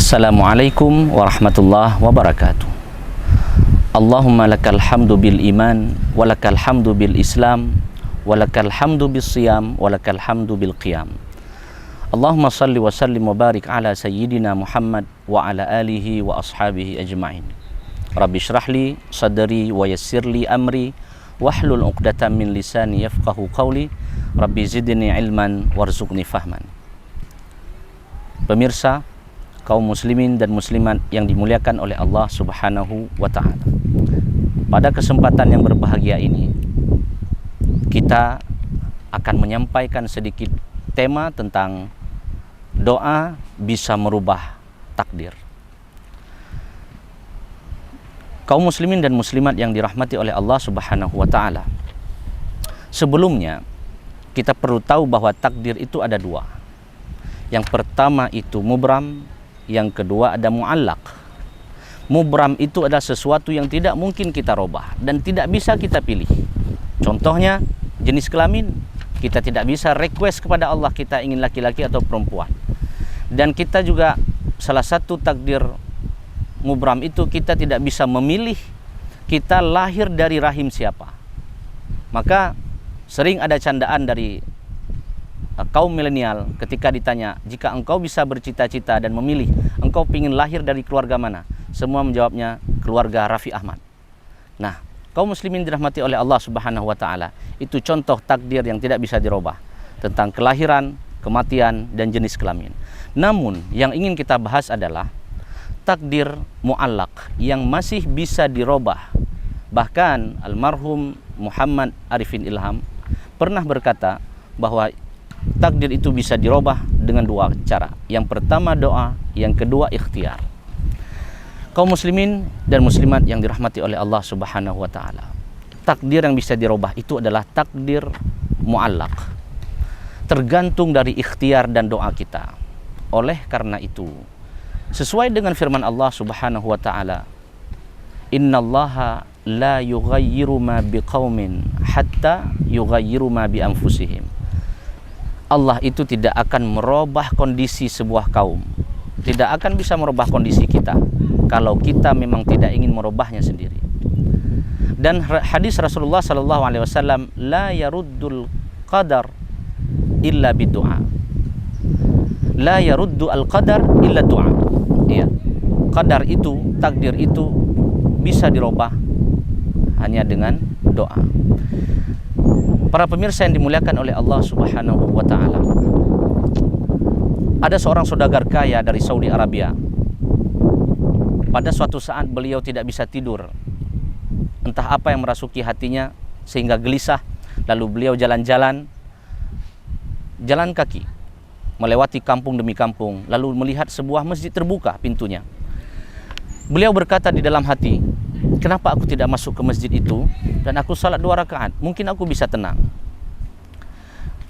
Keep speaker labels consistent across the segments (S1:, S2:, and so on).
S1: Assalamualaikum warahmatullahi wabarakatuh. Allahumma lakal hamdu bil iman, walakal hamdu bil islam, walakal hamdu bis siyam, walakal hamdu bil qiyam. Allahumma salli wa sallim wa barik ala sayyidina Muhammad wa ala alihi wa ashabihi ajma'in. Rabbi syrahli sadri wa yassirli amri wahlul uqdatan min lisani yafqahu qawli. Rabbi zidni ilman warzuqni fahman. Pemirsa, kaum muslimin dan muslimat yang dimuliakan oleh Allah Subhanahu wa ta'ala, pada kesempatan yang berbahagia ini kita akan menyampaikan sedikit tema tentang doa bisa merubah takdir. Kaum muslimin dan muslimat yang dirahmati oleh Allah Subhanahu wa ta'ala, sebelumnya kita perlu tahu bahwa takdir itu ada dua. Yang pertama itu mubram, yang kedua ada mu'allaq. Mubram itu adalah sesuatu yang tidak mungkin kita robah dan tidak bisa kita pilih. Contohnya jenis kelamin, kita tidak bisa request kepada Allah kita ingin laki-laki atau perempuan. Dan kita juga salah satu takdir mubram itu kita tidak bisa memilih kita lahir dari rahim siapa. Maka sering ada candaan dari kaum milenial ketika ditanya, jika engkau bisa bercita-cita dan memilih, engkau ingin lahir dari keluarga mana? Semua menjawabnya keluarga Raffi Ahmad. Nah, kaum muslimin dirahmati oleh Allah Subhanahu wa ta'ala, itu contoh takdir yang tidak bisa dirubah tentang kelahiran, kematian, dan jenis kelamin. Namun yang ingin kita bahas adalah takdir mu'allaq yang masih bisa dirubah. Bahkan almarhum Muhammad Arifin Ilham pernah berkata bahwa takdir itu bisa dirubah dengan dua cara. Yang pertama doa, yang kedua ikhtiar. Kaum muslimin dan muslimat yang dirahmati oleh Allah Subhanahu wa ta'ala, takdir yang bisa dirubah itu adalah takdir mu'allaq, tergantung dari ikhtiar dan doa kita. Oleh karena itu, sesuai dengan firman Allah Subhanahu wa ta'ala, innallaha la yughayyiru ma biqaumin hatta yughayyiru ma bi anfusihim. Allah itu tidak akan merubah kondisi sebuah kaum, tidak akan bisa merubah kondisi kita kalau kita memang tidak ingin merubahnya sendiri. Dan hadis Rasulullah SAW, la yaruddul qadar illa bidu'a, la yaruddu al qadar illa du'a. Ya, qadar itu, takdir itu bisa dirubah hanya dengan doa. Para pemirsa yang dimuliakan oleh Allah Subhanahu wa ta'ala, ada seorang saudagar kaya dari Saudi Arabia. Pada suatu saat beliau tidak bisa tidur. Entah apa yang merasuki hatinya sehingga gelisah. Lalu beliau jalan-jalan, jalan kaki, melewati kampung demi kampung, lalu melihat sebuah masjid terbuka pintunya. Beliau berkata di dalam hati, kenapa aku tidak masuk ke masjid itu dan aku salat 2 rakaat, mungkin aku bisa tenang.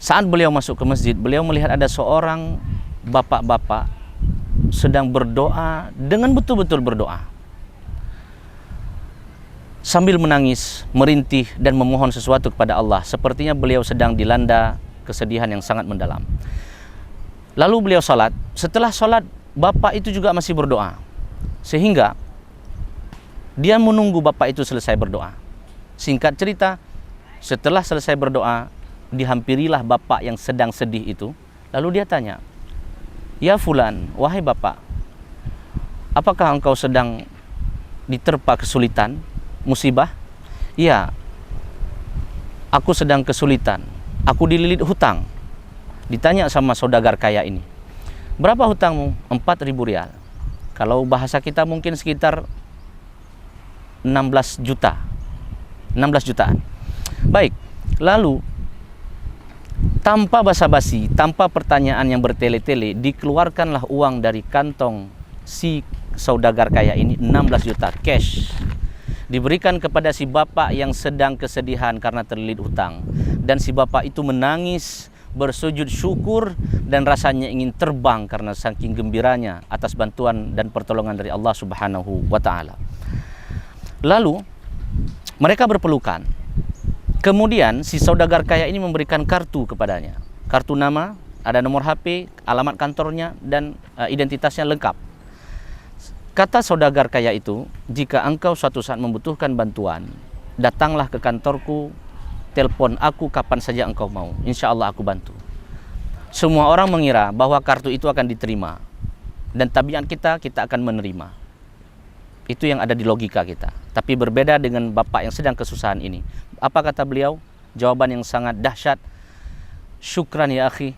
S1: Saat beliau masuk ke masjid, beliau melihat ada seorang bapak-bapak sedang berdoa dengan betul-betul berdoa, sambil menangis, merintih dan memohon sesuatu kepada Allah. Sepertinya beliau sedang dilanda kesedihan yang sangat mendalam. Lalu beliau salat. Setelah salat, bapak itu juga masih berdoa, sehingga dia menunggu bapak itu selesai berdoa. Singkat cerita, setelah selesai berdoa, dihampirilah bapak yang sedang sedih itu. Lalu dia tanya, ya fulan, wahai bapak, apakah engkau sedang diterpa kesulitan, musibah? Ya, aku sedang kesulitan, aku dililit hutang. Ditanya sama saudagar kaya ini, berapa hutangmu? 4.000 rial. Kalau bahasa kita mungkin sekitar 16 jutaan. Baik, lalu tanpa basa-basi, tanpa pertanyaan yang bertele-tele, dikeluarkanlah uang dari kantong si saudagar kaya ini, 16 juta cash. Diberikan kepada si bapak yang sedang kesedihan karena terlilit hutang. Dan si bapak itu menangis, bersujud syukur dan rasanya ingin terbang karena saking gembiranya atas bantuan dan pertolongan dari Allah Subhanahu wa ta'ala. Lalu mereka berpelukan. Kemudian si saudagar kaya ini memberikan kartu kepadanya. Kartu nama, ada nomor HP, alamat kantornya dan identitasnya lengkap. Kata saudagar kaya itu, jika engkau suatu saat membutuhkan bantuan, datanglah ke kantorku, telepon aku kapan saja engkau mau, insya Allah aku bantu. Semua orang mengira bahwa kartu itu akan diterima, dan tabiat kita akan menerima. Itu yang ada di logika kita. Tapi berbeda dengan bapak yang sedang kesusahan ini. Apa kata beliau? Jawaban yang sangat dahsyat. Syukran ya akhi,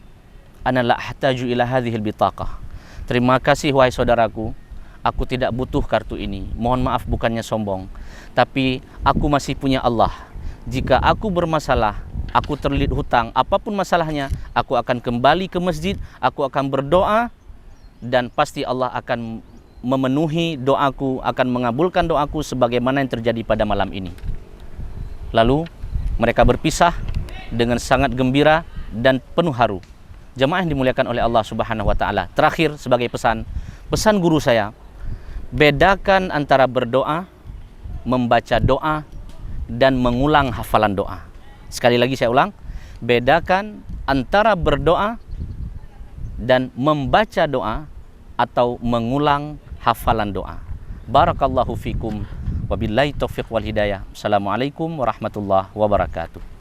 S1: ana la ahtaju ila hadhil bitaqah. Terima kasih wahai saudaraku, aku tidak butuh kartu ini. Mohon maaf bukannya sombong, tapi aku masih punya Allah. Jika aku bermasalah, aku terlilit hutang, apapun masalahnya, aku akan kembali ke masjid, aku akan berdoa, dan pasti Allah akan memenuhi doaku, akan mengabulkan doaku sebagaimana yang terjadi pada malam ini. Lalu mereka berpisah dengan sangat gembira dan penuh haru. Jamaah yang dimuliakan oleh Allah Subhanahu wa taala. Terakhir sebagai pesan guru saya, bedakan antara berdoa, membaca doa, dan mengulang hafalan doa. Sekali lagi saya ulang, bedakan antara berdoa dan membaca doa atau mengulang hafalan doa. Barakallahu fikum, wabillahi taufiq wal hidayah. Assalamualaikum warahmatullahi wabarakatuh.